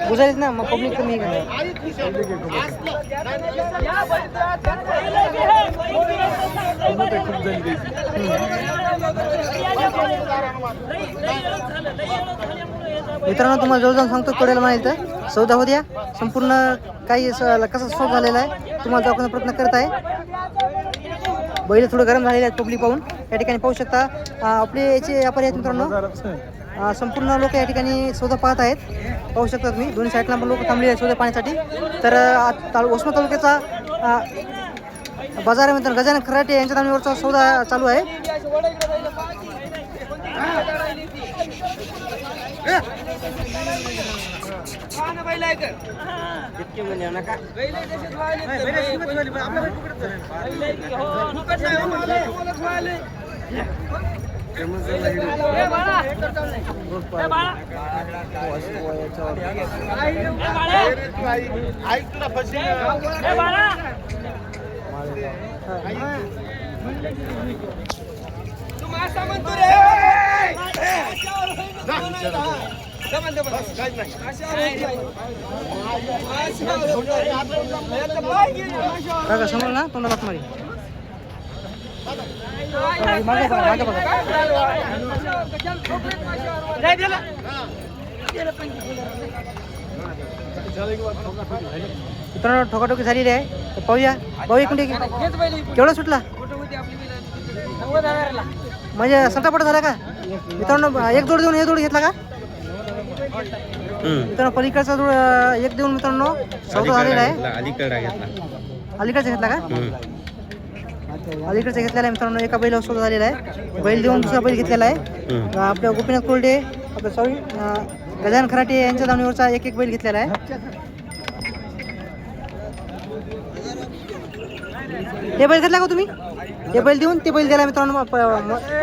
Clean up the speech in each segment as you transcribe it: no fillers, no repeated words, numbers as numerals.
बुझायच ना मग पब्लिक कमी आहे मित्रांनो. तुम्हाला जवळ जाऊन सांगतो तोड्याला म्हणायचं सौदा हो द्या संपूर्ण काही कसा सौदा झालेला आहे तुम्हाला दाखवण्याचा प्रयत्न करत आहे. बैल थोडं गरम झालेले आहेत पब्लिक पाहून. या ठिकाणी पाहू शकता आपले याचे व्यापारी आहेत मित्रांनो. संपूर्ण लोक या ठिकाणी सौदा पाहत आहेत. पाहू शकता तुम्ही दोन्ही साईडला पण लोक थांबलेले आहेत सौदा पाहण्यासाठी. तर उस्मा तालुक्याचा बाजारामध्ये गजानन खराटे यांच्या नावावरचा सौदा चालू आहे. समोर ना तोंडाला मारी मित्रांनो ठोकाठोकी झालेली आहे. तर पाहूया भाऊ एक मिनिट केवढा सुटला म्हणजे संतापट झाला का मित्रांनो. एक जोड देऊन हे जोड घेतला का मित्रांनो. पलीकडचा जोड एक देऊन मित्रांनो सौदा झालेला आहे. अलीकडचा घेतला का अलीकडचा घेतलेला आहे मित्रांनो. एका बैलावर सौदा झालेला आहे. बैल देऊन दुसरा बैल घेतलेला आहे. आपल्या गोपीनाथ कोल्डे आपलं सॉरी गजानन खराटे यांच्या दावणीवरचा एक बैल घेतलेला आहे. हे बैल घेतला का तुम्ही हे बैल देऊन ते बैल दिला मित्रांनो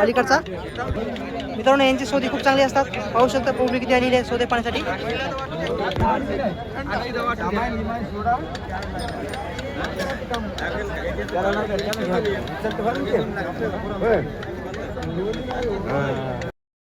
अलीकडचा. मित्रांनो यांची सौदे खूप चांगली असतात. पाहू शकता पब्लिक किती आलेली आहे सौदे पाहण्यासाठी.